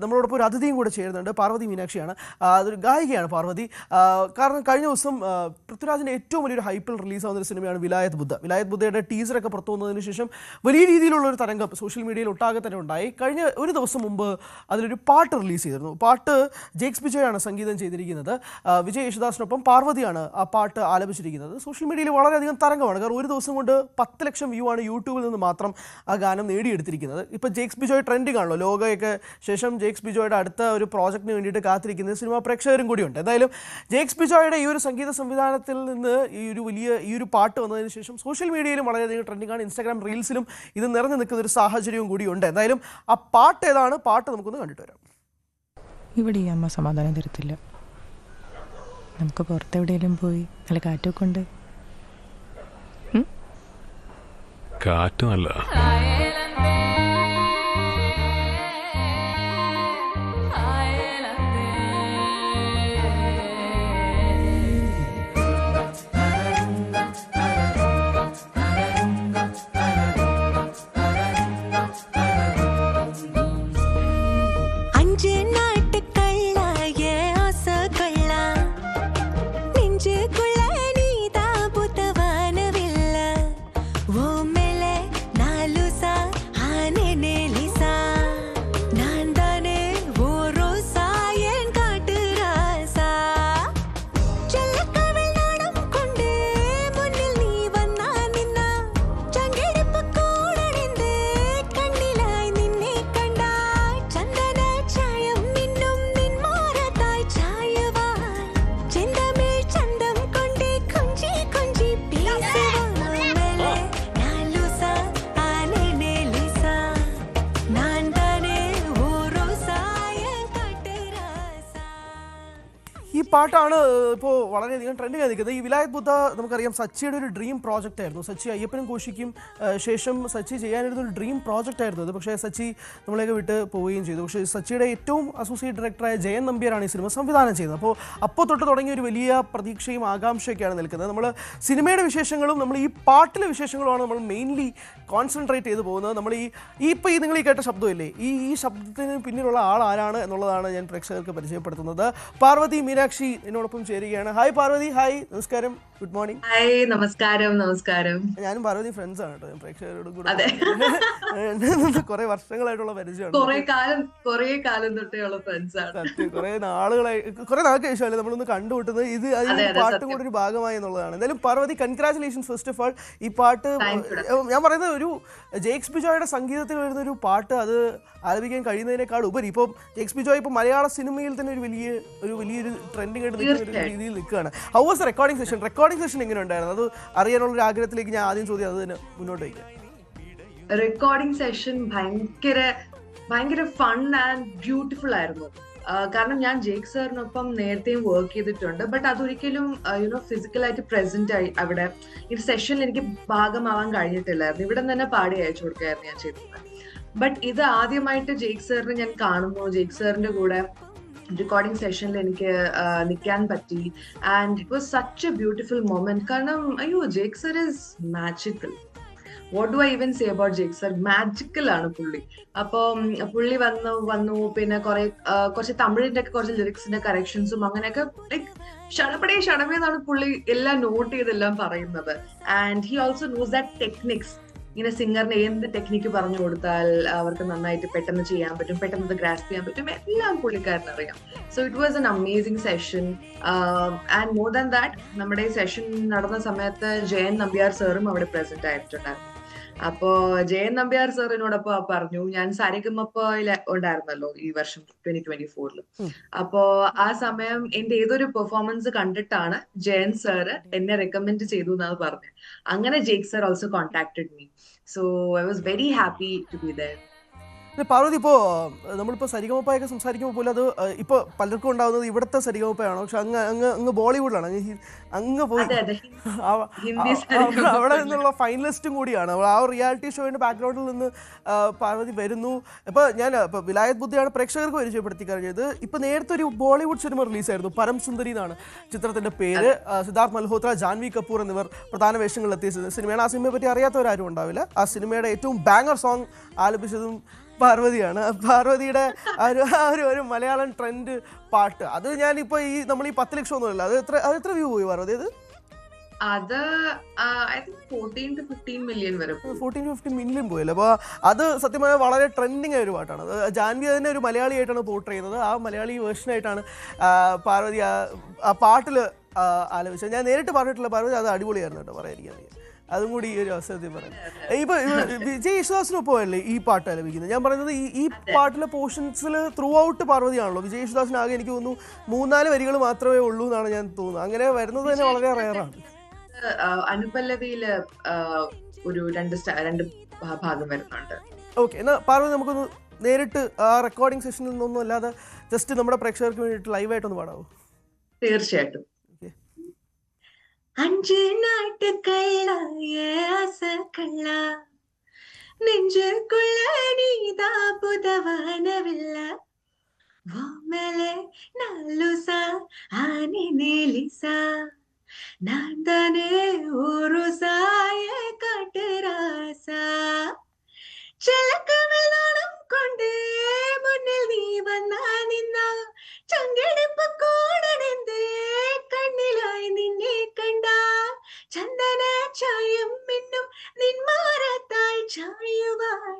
നമ്മളോടൊപ്പം ഒരു അതിഥിയും കൂടെ ചേരുന്നുണ്ട്. പാർവതി മീനാക്ഷിയാണ്. അതൊരു ഗായികയാണ് പാർവതി. കാരണം കഴിഞ്ഞ ദിവസം പൃഥ്വിരാജിൻ്റെ ഏറ്റവും വലിയൊരു ഹൈപ്പിൽ റിലീസാവുന്ന ഒരു സിനിമയാണ് വിലായത് ബുദ്ധ. വിലായത് ബുദ്ധയുടെ ടീസറൊക്കെ പുറത്തു വന്നതിന് ശേഷം വലിയ രീതിയിലുള്ള ഒരു തരംഗം സോഷ്യൽ മീഡിയയിൽ ഒട്ടാകെ തന്നെ ഉണ്ടായി. കഴിഞ്ഞ ഒരു ദിവസം മുമ്പ് അതിലൊരു പാട്ട് റിലീസ് ചെയ്തിരുന്നു. പാട്ട് ജേക്സ് ബിജോയാണ് സംഗീതം ചെയ്തിരിക്കുന്നത്. വിജയ് യേശുദാസിനൊപ്പം പാർവതിയാണ് ആ പാട്ട് ആലപിച്ചിരിക്കുന്നത്. സോഷ്യൽ മീഡിയയിൽ വളരെയധികം തരംഗമാണ്. കാരണം ഒരു ദിവസം കൊണ്ട് 10 ലക്ഷം വ്യൂ ആണ് യൂട്യൂബിൽ നിന്ന് മാത്രം ആ ഗാനം നേടിയെടുത്തിരിക്കുന്നത്. ഇപ്പോൾ ജേക്സ് ബിജോയ് ട്രെൻഡിങ് ആണല്ലോ. ലോകയൊക്കെ ശേഷം ജേക്സ് ബിജോയുടെ അടുത്ത ഒരു പ്രോജക്റ്റിന് വേണ്ടിയിട്ട് കാത്തിരിക്കുന്ന സിനിമാ പ്രേക്ഷകരും കൂടിയുണ്ട്. എന്തായാലും ജേക്സ് ബിജോയുടെ ഈ ഒരു സംഗീത സംവിധാനത്തിൽ നിന്ന് ഈ ഒരു പാട്ട് വന്നതിന് ശേഷം സോഷ്യൽ മീഡിയയിലും വളരെയധികം ട്രെൻഡിംഗ് ആണ്. ഇൻസ്റ്റാഗ്രാം റീൽസിലും ഇത് നിറഞ്ഞു നിൽക്കുന്ന ഒരു സാഹചര്യവും കൂടിയുണ്ട്. എന്തായാലും ആ പാട്ട് ഏതാണ്, പാട്ട് നമുക്കൊന്ന് കണ്ടിട്ട് വരാം. ഇവിടെ ഈ അമ്മ സമാധാനം തരത്തില്ല. നമുക്ക് പുറത്തെവിടെയെങ്കിലും പോയി നല്ല കാറ്റൊക്കെ ഉണ്ട്. കാറ്റ് നല്ല ഈ പാട്ടാണ് ഇപ്പോൾ വളരെയധികം ട്രെൻഡിങ് ആയിരിക്കുന്നത്. ഈ വിലായത് ബുദ്ധ നമുക്കറിയാം സച്ചിയുടെ ഒരു ഡ്രീം പ്രോജക്റ്റ് ആയിരുന്നു. സച്ചി അയ്യപ്പനും കോശിക്കും ശേഷം സച്ചി ചെയ്യാനിരുന്ന ഒരു ഡ്രീം പ്രോജക്റ്റ് ആയിരുന്നു അത്. പക്ഷേ സച്ചി നമ്മളെയൊക്കെ വിട്ട് പോവുകയും ചെയ്തു. പക്ഷേ സച്ചിയുടെ ഏറ്റവും അസോസിയേറ്റ് ഡയറക്ടറായ ജയൻ നമ്പ്യാരാണ് ഈ സിനിമ സംവിധാനം ചെയ്യുന്നത്. അപ്പോൾ തൊട്ട് തുടങ്ങിയ ഒരു വലിയ പ്രതീക്ഷയും ആകാംക്ഷയൊക്കെയാണ് നിൽക്കുന്നത്. നമ്മൾ സിനിമയുടെ വിശേഷങ്ങളും നമ്മൾ ഈ പാട്ടിലെ വിശേഷങ്ങളുമാണ് നമ്മൾ മെയിൻലി കോൺസെൻട്രേറ്റ് ചെയ്ത് പോകുന്നത്. നമ്മൾ ഇപ്പോൾ നിങ്ങൾ ഈ കേട്ട ശബ്ദമില്ലേ, ഈ ശബ്ദത്തിന് പിന്നിലുള്ള ആൾ ആരാണ് എന്നുള്ളതാണ് ഞാൻ പ്രേക്ഷകർക്ക് പരിചയപ്പെടുത്തുന്നത്. പാർവതി മീനാക്ഷി എന്നോടൊപ്പം ചേരുകയാണ്. ഹായ് പാർവതി. ഹായ്, നമസ്കാരം, ഗുഡ് മോർണിംഗ്. ഹായ്, നമസ്കാരം. ഞാനും പാർവതി ഫ്രണ്ട്സ് ആണ് കേട്ടോ. പ്രേക്ഷകരോട് കൂടെ കുറെ വർഷങ്ങളായിട്ടുള്ള പരിചയമാണ്. കുറെ കാലം തൊട്ടേയുള്ള ഫ്രണ്ട്സ് ആണ്. സത്യം, കുറെ നാൾക്ക് ശേഷമല്ലേ നമ്മളൊന്ന് കണ്ടുമുട്ടുന്നത്. ഇത് പാട്ടും കൂടെ ഒരു ഭാഗമായി എന്നുള്ളതാണ്. എന്തായാലും Parvathy, congratulations first of all. ഈ പാട്ട് ഞാൻ പറയുന്നത് ഒരു ജേക്സ് ബിജോയുടെ സംഗീതത്തിൽ വരുന്ന ഒരു പാട്ട് അത് ആലപിക്കാൻ കഴിയുന്നതിനേക്കാൾ ഉപരി ഇപ്പം ജേക്സ് ബിജോയ് ഇപ്പോൾ മലയാള സിനിമയിൽ തന്നെ ഒരു വലിയൊരു ട്രെൻഡിങ് ആയിട്ട് നിൽക്കുന്ന ഒരു രീതിയിൽ നിൽക്കുകയാണ്. How was the recording session? Recording session എങ്ങനെ ഉണ്ടായിരുന്നു? അത് അറിയാനുള്ള ഒരു ആഗ്രഹത്തിലേക്ക് ഞാൻ ആദ്യം ചോദ്യം അത് തന്നെ മുന്നോട്ട് വയ്ക്കാം. റെക്കോർഡിംഗ് സെഷൻ ഭയങ്കര ഫൺ ആൻഡ് ബ്യൂട്ടിഫുൾ ആയിരുന്നു. കാരണം ഞാൻ ജേക്ക് സാറിനൊപ്പം നേരത്തെയും വർക്ക് ചെയ്തിട്ടുണ്ട്. ബട്ട് അതൊരിക്കലും ഫിസിക്കലായിട്ട് പ്രസന്റ് ആയി അവിടെ ഈ സെഷനിൽ എനിക്ക് ഭാഗമാവാൻ കഴിഞ്ഞിട്ടില്ലായിരുന്നു. ഇവിടെ തന്നെ പാടി അയച്ചു കൊടുക്കുകയായിരുന്നു ഞാൻ ചെയ്തത്. ബട്ട് ഇത് ആദ്യമായിട്ട് ജേക്ക് സാറിനെ ഞാൻ കാണുമ്പോൾ ജേക്ക് സാറിന്റെ കൂടെ റെക്കോർഡിംഗ് സെഷനിൽ എനിക്ക് നിൽക്കാൻ പറ്റി. And it was such a beautiful moment. കാരണം Jake sir is magical. What do I even say about Jake sir? Magical ആണ് പുള്ളി. അപ്പം പുള്ളി വന്നു പിന്നെ കുറച്ച് തമിഴിന്റെ ഒക്കെ കുറച്ച് ലിറിക്സിന്റെ കറക്ഷൻസും അങ്ങനെയൊക്കെ ലൈക്ക് ഷടമേന്നാണ് പുള്ളി എല്ലാം നോട്ട് ചെയ്തെല്ലാം പറയുന്നത്. And he also knows that techniques. ഇങ്ങനെ സിംഗറിന് എന്ത് ടെക്നിക്ക് പറഞ്ഞു കൊടുത്താൽ അവർക്ക് നന്നായിട്ട് പെട്ടെന്ന് ചെയ്യാൻ പറ്റും, പെട്ടെന്ന് ഗ്രാസ്പ് ചെയ്യാൻ പറ്റും, എല്ലാം പുള്ളിക്കാരന് അറിയാം. So it was an amazing session. And more than that, നമ്മുടെ ഈ സെഷൻ നടന്ന സമയത്ത് ജയൻ നമ്പ്യാർ സാറും അവിടെ പ്രസന്റ് ആയിട്ടുണ്ടായിരുന്നു. അപ്പോ ജയൻ നമ്പ്യാർ സാർ എന്നോടൊപ്പം പറഞ്ഞു, ഞാൻ സാരിഗമപ്പയിൽ ഉണ്ടായിരുന്നല്ലോ ഈ വർഷം 2024. അപ്പോ ആ സമയം എന്റെ ഏതൊരു പെർഫോമൻസ് കണ്ടിട്ടാണ് ജയൻ സാർ എന്നെ റെക്കമെൻഡ് ചെയ്തു എന്നാണ് പറഞ്ഞത്. അങ്ങനെ Jake sir also contacted me. So I was very happy to be there. Parvathy, ഇപ്പോൾ നമ്മളിപ്പോൾ സരിഗമപ്പയൊക്കെ സംസാരിക്കുമ്പോൾ പോലും അത് ഇപ്പോൾ പലർക്കും ഉണ്ടാകുന്നത് ഇവിടുത്തെ സരിഗമപ്പയാണോ? പക്ഷെ അങ്ങ് ബോളിവുഡിലാണ്, അങ്ങ് പോയി അവിടെ നിന്നുള്ള ഫൈനലിസ്റ്റും കൂടിയാണ്. ആ റിയാലിറ്റി ഷോയുടെ ബാക്ക്ഗ്രൗണ്ടിൽ നിന്ന് പാർവതി വരുന്നു. ഇപ്പോൾ വിലായത് ബുദ്ധയാണ് പ്രേക്ഷകർക്ക് പരിചയപ്പെടുത്തി കഴിഞ്ഞത്. ഇപ്പോൾ നേരത്തെ ഒരു ബോളിവുഡ് സിനിമ റിലീസായിരുന്നു, പരം സുന്ദരി എന്നാണ് ചിത്രത്തിൻ്റെ പേര്. സിദ്ധാർത്ഥ് മൽഹോത്ര, ജാൻവി കപൂർ എന്നിവർ പ്രധാന വേഷങ്ങളിലെത്തിയ സിനിമയാണ്. ആ സിനിമയെ പറ്റി അറിയാത്തവരാരും ഉണ്ടാവില്ല. ആ സിനിമയുടെ ഏറ്റവും ബാങ്ങർ സോങ് ആലപിച്ചതും പാർവതിയാണ്. പാർവതിയുടെ ഒരു മലയാളം ട്രെൻഡ് പാട്ട്, അത് ഞാനിപ്പോൾ നമ്മൾ ഈ 10 ലക്ഷം ഒന്നുമല്ല, അത് എത്ര വ്യൂ പോയി പാർവതി? അത് ഐ തിങ്ക് 14 to 15 മില്യൺ വരെ 14-15 മില്യൺ പോയല്ലോ. അപ്പോൾ അത് സത്യമായ വളരെ ട്രെൻഡിങ് ആയ ഒരു പാട്ടാണ്. അത് ജാൻവി തന്നെ ഒരു മലയാളിയായിട്ടാണ് പോർട്രേ ചെയ്യുന്നത്. ആ മലയാളി വേർഷനായിട്ടാണ് പാർവതി ആ പാട്ടിൽ ആലപിച്ചത്. ഞാൻ നേരിട്ട് പറഞ്ഞിട്ടില്ല പാർവതി, അത് അടിപൊളിയായിരുന്നു കേട്ടോ, പറയാതിരിക്കാൻ. അതും കൂടി ഈ ഒരു അവസരത്തിൽ പറയുന്നത്. ഇപ്പോൾ വിജയ് യേശുദാസിനൊപ്പം അല്ലേ ഈ പാട്ട് ആലപിക്കുന്നത്? ഞാൻ പറയുന്നത് ഈ പാട്ടിലെ പോർഷൻസിൽ ത്രൂ ഔട്ട് പാർവതിയാണല്ലോ. വിജയ് യേശുദാസിന് ആകെ എനിക്ക് തോന്നുന്നു 3-4 വരികൾ മാത്രമേ ഉള്ളൂ എന്നാണ് ഞാൻ തോന്നുന്നത്. അങ്ങനെ വരുന്നത് തന്നെ വളരെ റെയറാണ്. അനുപല്ലവിയില് ഒരു രണ്ട് ഭാഗം വരുന്നുണ്ട്. ഓക്കെ, എന്നാൽ പാർവതി നമുക്കൊന്ന് നേരിട്ട് ആ റെക്കോർഡിംഗ് സെഷനിൽ നിന്നൊന്നും അല്ലാതെ ജസ്റ്റ് നമ്മുടെ പ്രേക്ഷകർക്ക് വേണ്ടിയിട്ട് ലൈവായിട്ടൊന്ന് പാടാവോ? തീർച്ചയായിട്ടും. 5 നാട്ടുകള്ള ആസക്കള്ള നെഞ്ചുക്കുള്ള നീതാ പുതവാനവില്ല വോമലെ നാലുസ ആനി നീലിസ நான் தானே ஒரு சாய காட்டுராசா ചിലക്കമേലാണം കൊണ്ടേ മുന്നിൽ നീ വന്നാ നിന്നാ ചങ്കെടുപ്പ് കൂടണെന്തേ കണ്ണിലായി നിന്നെ കണ്ട ചന്ദന ചായം മിന്നും നിന്മാരത്തായി ചായുവാൻ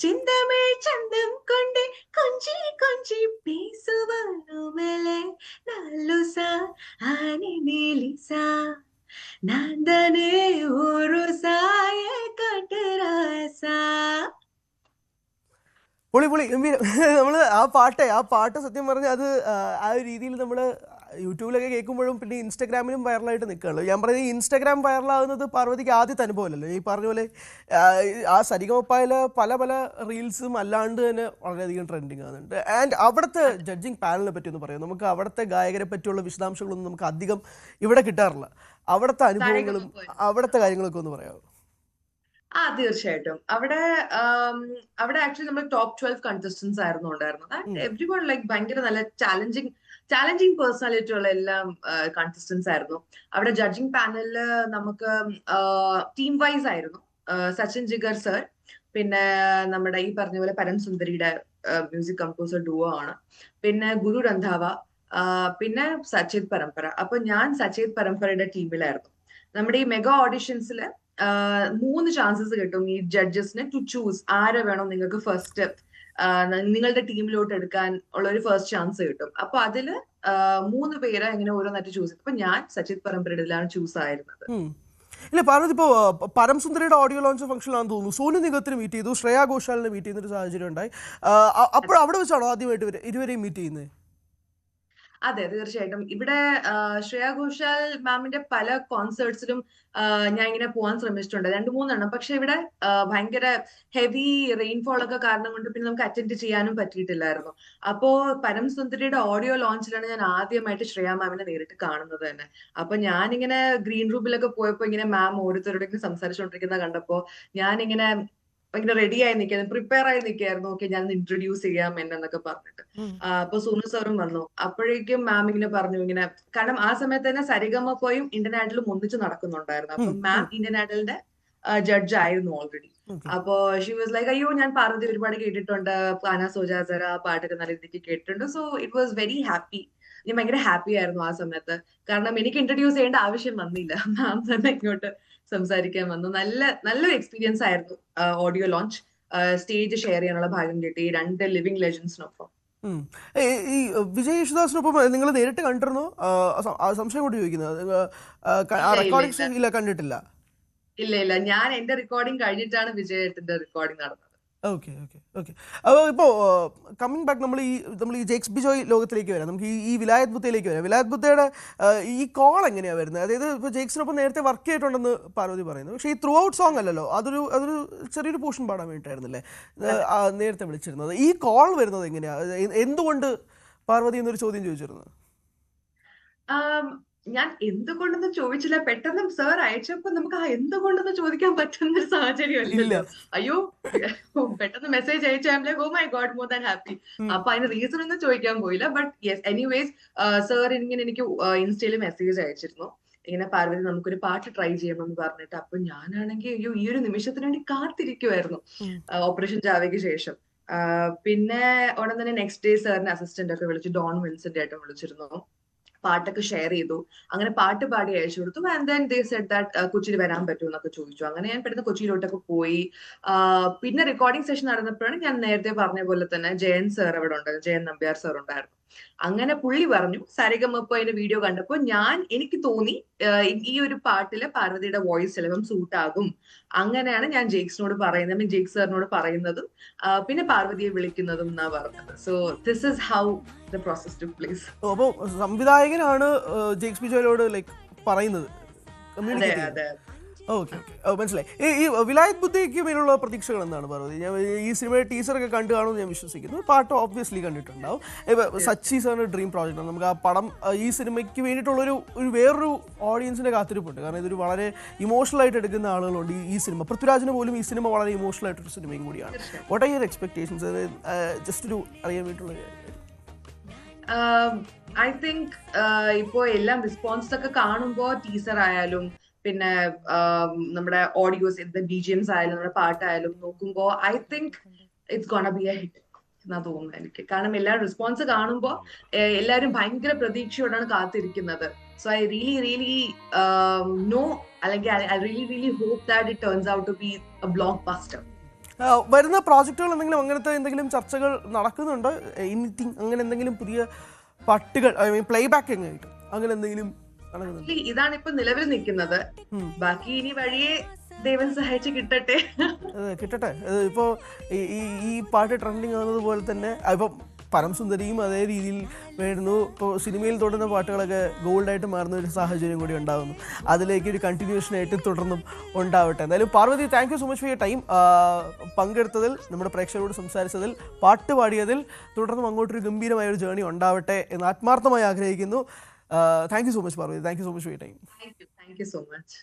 ചിന്തമേ ചന്തം കൊണ്ട് കൊഞ്ചി കൊഞ്ചി പേസുവാനുമലെ നാലുസ ആനി നീലിസ നാന്ദനേ ഒരു സായ കാട്ടുരാസ. പൊളി നമ്മൾ ആ പാട്ട് സത്യം പറഞ്ഞാൽ അത് ആ ഒരു രീതിയിൽ നമ്മൾ യൂട്യൂബിലൊക്കെ കേൾക്കുമ്പോഴും പിന്നെ ഇൻസ്റ്റാഗ്രാമിലും വൈറലായിട്ട് നിൽക്കുകയുള്ളൂ. ഞാൻ പറയുന്നത് ഈ ഇൻസ്റ്റാഗ്രാം വൈറലാകുന്നത് പാർവതിക്ക് ആദ്യത്തെ അനുഭവമല്ലല്ലോ. ഈ പറഞ്ഞ പോലെ ആ സരിഗമപ്പയിലെ പല റീൽസും അല്ലാണ്ട് തന്നെ വളരെയധികം ട്രെൻഡിങ് ആകുന്നുണ്ട്. ആൻഡ് അവിടുത്തെ ജഡ്ജിങ് പാനലിനെ പറ്റി ഒന്ന് പറയാം. നമുക്ക് അവിടുത്തെ ഗായകരെ പറ്റിയുള്ള വിശദാംശങ്ങളൊന്നും നമുക്ക് അധികം ഇവിടെ കിട്ടാറില്ല. അവിടുത്തെ അനുഭവങ്ങളും അവിടുത്തെ കാര്യങ്ങളൊക്കെ ഒന്ന് പറയാമോ? തീർച്ചയായിട്ടും. അവിടെ ആക്ച്വലി നമ്മൾ ടോപ്പ് 12 കണ്ടസ്റ്റൻസ് ആയിരുന്നു ഉണ്ടായിരുന്നത്. എവ്രി വൺ ലൈക്ക് ഭയങ്കര നല്ല ചാലഞ്ചിങ് പേഴ്സണാലിറ്റി ഉള്ള എല്ലാം കണ്ടസ്റ്റൻസ് ആയിരുന്നു. അവിടെ ജഡ്ജിങ് പാനലില് നമുക്ക് ടീം വൈസ് ആയിരുന്നു. സച്ചിൻ ജിഗർ സർ, പിന്നെ നമ്മുടെ ഈ പറഞ്ഞ പോലെ പരം സുന്ദരിയുടെ മ്യൂസിക് കമ്പോസർ ഡുവോ ആണ്, പിന്നെ ഗുരു രന്ധാവ, പിന്നെ സച്ചേത് പരമ്പര. അപ്പൊ ഞാൻ സച്ചേത് പരമ്പരയുടെ ടീമിലായിരുന്നു. നമ്മുടെ ഈ മെഗാ ഓഡിഷൻസിൽ 3 ചാൻസസ് കിട്ടും ഈ ജഡ്ജസിന് ടു ചൂസ് ആരെ വേണം നിങ്ങൾക്ക് ഫസ്റ്റ് നിങ്ങളുടെ ടീമിലോട്ട് എടുക്കാൻ ഉള്ള ഒരു ഫസ്റ്റ് ചാൻസ് കിട്ടും. അപ്പൊ അതില് 3 പേരെ ഇങ്ങനെ ഓരോന്നായിട്ട് ചൂസ് ചെയ്തു. അപ്പൊ ഞാൻ സച്ചിത് പരമ്പരയിലാണ് ചൂസ് ആയിരുന്നത്. ഇല്ല പാർവതി, ഇപ്പോൾ പരംസുന്ദരിയുടെ ഓഡിയോ ലോഞ്ച് ഫംഗ്ഷനാണെന്ന് തോന്നുന്നു. സോനു നിഗത്തിന് മീറ്റ് ചെയ്തു, ശ്രേയ ഘോഷാലിനെ മീറ്റ് ചെയ്യുന്ന ഒരു സാഹചര്യം ഉണ്ടായി. അപ്പോൾ അവിടെ വെച്ചാണോ ആദ്യമായിട്ട് ഇരുവരെയും മീറ്റ് ചെയ്യുന്നത്? അതെ, തീർച്ചയായിട്ടും. ഇവിടെ ശ്രേയ ഘോഷാൽ മാമിന്റെ പല കോൺസേർട്സിലും ഞാൻ ഇങ്ങനെ പോകാൻ ശ്രമിച്ചിട്ടുണ്ട്, 2-3 പക്ഷെ ഇവിടെ ഭയങ്കര ഹെവി റെയിൻഫോൾ ഒക്കെ കാരണം കൊണ്ട് പിന്നെ നമുക്ക് അറ്റൻഡ് ചെയ്യാനും പറ്റിയിട്ടില്ലായിരുന്നു. അപ്പോ പരം സുന്ദരിയുടെ ഓഡിയോ ലോഞ്ചിലാണ് ഞാൻ ആദ്യമായിട്ട് ശ്രേയ മാമിനെ നേരിട്ട് കാണുന്നത് തന്നെ. അപ്പൊ ഞാനിങ്ങനെ ഗ്രീൻ റൂമിലൊക്കെ പോയപ്പോ ഇങ്ങനെ മാം ഓരോരുത്തരോട് ഇങ്ങനെ സംസാരിച്ചുകൊണ്ടിരിക്കുന്ന കണ്ടപ്പോ ഞാനിങ്ങനെ ഭയങ്കര റെഡി ആയി നിൽക്കായിരുന്നു, പ്രിപ്പയർ ആയി നിൽക്കായിരുന്നു. ഓക്കെ, ഞാൻ ഇൻട്രൊഡ്യൂസ് ചെയ്യാം എന്നൊക്കെ പറഞ്ഞിട്ട്. അപ്പൊ സോനു സാറും വന്നു. അപ്പോഴേക്കും മാം ഇങ്ങനെ പറഞ്ഞു ഇങ്ങനെ, കാരണം ആ സമയത്ത് തന്നെ സരിഗമപ്പയും ഇന്ത്യൻ ഐഡലും ഒന്നിച്ച് നടക്കുന്നുണ്ടായിരുന്നു. അപ്പൊ മാം ഇന്ത്യൻ ഐഡലിന്റെ ജഡ്ജ് ആയിരുന്നു ഓൾറെഡി. അപ്പോ ഷി വാസ് ലൈക്ക്, അയ്യോ ഞാൻ പാർവതി ഒരുപാട് കേട്ടിട്ടുണ്ട്, പാന സോജാസര പാട്ടൊക്കെ നല്ല രീതിക്ക് കേട്ടിട്ടുണ്ട്. So it was very happy. ഞാൻ ഭയങ്കര ഹാപ്പി ആയിരുന്നു ആ സമയത്ത്, കാരണം എനിക്ക് ഇൻട്രൊഡ്യൂസ് ചെയ്യേണ്ട ആവശ്യം വന്നില്ല, മാം തന്നെ ഇങ്ങോട്ട് സംസാരിക്കാൻ വന്നു. നല്ലൊരു എക്സ്പീരിയൻസ് ആയിരുന്നു ഓഡിയോ ലോഞ്ച്. സ്റ്റേജ് ഷെയർ ചെയ്യാനുള്ള ഭാഗ്യം കിട്ടി 2 ലിവിംഗ് ലെജൻഡ്സിനൊപ്പം. ഈ വിജയ് യേശുദാസിനൊപ്പം നിങ്ങൾ നേരിട്ട് കണ്ടിരുന്നോ? സംശയം കൊണ്ട് ചോദിക്കുന്നത്, റെക്കോർഡിംഗ് ഇല്ല, കണ്ടിട്ടില്ല. ഇല്ല, ഞാൻ എന്റെ റെക്കോർഡിംഗ് കഴിഞ്ഞിട്ടാണ് വിജയേട്ടന്റെ റെക്കോർഡിംഗ് നടന്നത്. ഓക്കെ. അപ്പോൾ ഇപ്പോൾ കമ്മിങ് ബാക്ക് നമ്മൾ ഈ ജേക്സ് ബിജോയ് ലോകത്തിലേക്ക് വരാം. നമുക്ക് ഈ വിലായത് ബുദ്ധയിലേക്ക് വരാം. വിലായത് ബുദ്ധയുടെ ഈ കോൾ എങ്ങനെയാണ് വരുന്നത്? അതായത് ഇപ്പോൾ ജേക്സിനൊപ്പം നേരത്തെ വർക്ക് ചെയ്തിട്ടുണ്ടെന്ന് പാർവതി പറയുന്നത്, പക്ഷേ ഈ ത്രൂ ഔട്ട് സോങ് അല്ലല്ലോ, അതൊരു ചെറിയൊരു പോർഷൻ പാടാൻ വേണ്ടിയിട്ടായിരുന്നല്ലേ നേരത്തെ വിളിച്ചിരുന്നത്. ഈ കോൾ വരുന്നത് എങ്ങനെയാണ്? എന്തുകൊണ്ട് പാർവതി എന്നൊരു ചോദ്യം ചോദിച്ചിരുന്നത്? ഞാൻ എന്തുകൊണ്ടെന്ന് ചോദിച്ചില്ല, പെട്ടെന്ന് സാർ അയച്ചപ്പോ നമുക്ക് എന്തുകൊണ്ടെന്ന് ചോദിക്കാൻ പറ്റുന്ന ഒരു സാഹചര്യം അല്ലല്ലോ. അയ്യോ, പെട്ടെന്ന് മെസ്സേജ് അയച്ചാൽ oh my god, more than happy. അപ്പൊ അതിന് റീസൺ ഒന്നും ചോദിക്കാൻ പോയില്ല. ബട്ട് യെസ്, എനിവേസ് സാർ ഇങ്ങനെ എനിക്ക് ഇൻസ്റ്റയിൽ മെസ്സേജ് അയച്ചിരുന്നു, ഇങ്ങനെ പാർവതി നമുക്കൊരു പാട്ട് ട്രൈ ചെയ്യണമെന്ന് പറഞ്ഞിട്ട്. അപ്പൊ ഞാനാണെങ്കിൽ അയ്യോ ഈ ഒരു നിമിഷത്തിന് വേണ്ടി കാത്തിരിക്കുമായിരുന്നു ഓപ്പറേഷൻ ജാവയ്ക്ക് ശേഷം. പിന്നെ ഉടൻ തന്നെ നെക്സ്റ്റ് ഡേ സാറിന്റെ അസിസ്റ്റന്റ് ഒക്കെ വിളിച്ചു, ഡോൺ വിൻസെന്റ് ആയിട്ട് വിളിച്ചിരുന്നു. പാട്ടൊക്കെ ഷെയർ ചെയ്തു. അങ്ങനെ പാട്ട് പാടി അയച്ചു കൊടുത്തു. And then they said that കൊച്ചിയിൽ വരാൻ പറ്റുമോ എന്നൊക്കെ ചോദിച്ചു. അങ്ങനെ ഞാൻ പെട്ടെന്ന് കൊച്ചിയിലോട്ടൊക്കെ പോയി. പിന്നെ റെക്കോർഡിംഗ് സെഷൻ നടന്നപ്പോഴാണ് ഞാൻ നേരത്തെ പറഞ്ഞ പോലെ തന്നെ ജയൻ സാർ അവിടെ ഉണ്ടായിരുന്നു, ജയൻ നമ്പ്യാർ സാർ ഉണ്ടായിരുന്നു. അങ്ങനെ പുള്ളി പറഞ്ഞു സാരിഗമപ്പ അതിന്റെ വീഡിയോ കണ്ടപ്പോൾ എനിക്ക് തോന്നി ഈ ഒരു പാട്ടില് പാർവതിയുടെ വോയിസ് ചിലപ്പം സൂട്ട് ആകും. അങ്ങനെയാണ് ഞാൻ ജെയ്ക്സിനോട് പറയുന്നത്, ജെയ്ക്സ് സാറിനോട് പറയുന്നതും പിന്നെ പാർവതിയെ വിളിക്കുന്നതും എന്നാ പറഞ്ഞത്. So this is how the process to place. അപ്പോൾ സംവിധായകനാണ് ജെയ്ക്സ് ബിജോയോട് ലൈക്ക് പറയുന്നത്, കമ്മ്യൂണിക്കേറ്റ് അതെ. ഓക്കെ മനസ്സിലായി. ഈ വിലായത് ബുദ്ധയ്ക്ക് മേലുള്ള പ്രതീക്ഷകൾ എന്താണ് പാർവതി? ഞാൻ ഈ സിനിമയുടെ ടീച്ചറൊക്കെ കണ്ടു കാണുമെന്ന് ഞാൻ വിശ്വസിക്കുന്നു. പാട്ട് ഓബ്വിയസ്ലി കണ്ടിട്ടുണ്ടാവും. സച്ചി സാറിൻ്റെ ഡ്രീം പ്രോജക്റ്റാണ്. നമുക്ക് ആ പടം ഈ സിനിമയ്ക്ക് വേണ്ടിയിട്ടുള്ളൊരു വേറൊരു ഓഡിയൻസിൻ്റെ കാത്തിരിപ്പുണ്ട്. കാരണം ഇതൊരു വളരെ ഇമോഷണൽ ആയിട്ട് എടുക്കുന്ന ആളുകളുണ്ട് ഈ സിനിമ. പൃഥ്വിരാജിന് പോലും ഈ സിനിമ വളരെ ഇമോഷണൽ ആയിട്ടൊരു സിനിമയും കൂടിയാണ്. What are your expectations? Just ഒരു അറിയാൻ വേണ്ടിയിട്ടുള്ള ഐ തിങ്ക് ഇപ്പോ എല്ലാം റെസ്പോൺസ് ഒക്കെ കാണുമ്പോ ടീസർ ആയാലും പിന്നെ നമ്മുടെ ഓഡിയോസ് BGMs ആയാലും നമ്മുടെ പാട്ടായാലും നോക്കുമ്പോ I think it's gonna B A hit എന്നാ തോന്നുന്നു എനിക്ക്. കാരണം എല്ലാ റെസ്പോൺസ് കാണുമ്പോ എല്ലാവരും ഭയങ്കര പ്രതീക്ഷയോടാണ് കാത്തിരിക്കുന്നത്. സോ ഐ റിയലി നോ, അല്ലെങ്കിൽ I really hope that it turns out to be a blockbuster. വരുന്ന പ്രോജക്റ്റുകൾ എന്തെങ്കിലും അങ്ങനത്തെ എന്തെങ്കിലും ചർച്ചകൾ നടക്കുന്നുണ്ടോ? എനിത്തിങ് അങ്ങനെ എന്തെങ്കിലും പുതിയ പാട്ടുകൾ പ്ലേ ബാക്ക് ആയിട്ട് അങ്ങനെ എന്തെങ്കിലും നടക്കുന്നുണ്ടോ? ഇതാണ് ഇപ്പൊ നിലവിൽ നിൽക്കുന്നത്. ബാക്കി ഇനി വഴിയെ ദൈവം സഹായിച്ച് കിട്ടട്ടെ. കിട്ടട്ടെ. ഇപ്പോൾ ഈ പാട്ട് ട്രെൻഡിങ് ആകുന്നത് തന്നെ ഇപ്പം പരം സുന്ദരിയും അതേ രീതിയിൽ വരുന്നു. ഇപ്പോൾ സിനിമയിൽ തുടരുന്ന പാട്ടുകളൊക്കെ ഗോൾഡായിട്ട് മാറുന്ന ഒരു സാഹചര്യം കൂടി ഉണ്ടാകുന്നു. അതിലേക്ക് ഒരു കണ്ടിന്യൂഷനായിട്ട് തുടർന്നും ഉണ്ടാവട്ടെ. എന്തായാലും Parvathi, thank you so much for your time. പങ്കെടുത്തതിൽ, നമ്മുടെ പ്രേക്ഷകരോട് സംസാരിച്ചതിൽ, പാട്ട് പാടിയതിൽ, തുടർന്നും അങ്ങോട്ടൊരു ഗംഭീരമായ ഒരു ജേർണി ഉണ്ടാവട്ടെ എന്ന് ആത്മാർത്ഥമായി ആഗ്രഹിക്കുന്നു. Thank you so much Parvathy, thank you so much for your time. Thank you so much.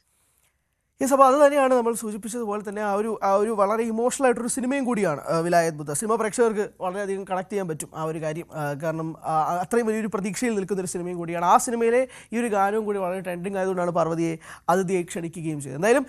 Yes, അപ്പോൾ അത് തന്നെയാണ് നമ്മൾ സൂചിപ്പിച്ചതുപോലെ തന്നെ ആ ഒരു വളരെ ഇമോഷണൽ ആയിട്ടൊരു സിനിമയും കൂടിയാണ് വിലായത് ബുദ്ധ. സിനിമ പ്രേക്ഷകർക്ക് വളരെയധികം കണക്ട് ചെയ്യാൻ പറ്റും ആ ഒരു കാര്യം. കാരണം അത്രയും വലിയൊരു പ്രതീക്ഷയിൽ നിൽക്കുന്ന ഒരു സിനിമയും കൂടിയാണ്. ആ സിനിമയിലെ ഈ ഒരു ഗാനവും കൂടി വളരെ ട്രെൻഡിങ് ആയതുകൊണ്ടാണ് പാർവതിയെ അതിഥിയെ ക്ഷണിക്കുകയും ചെയ്തത്. എന്തായാലും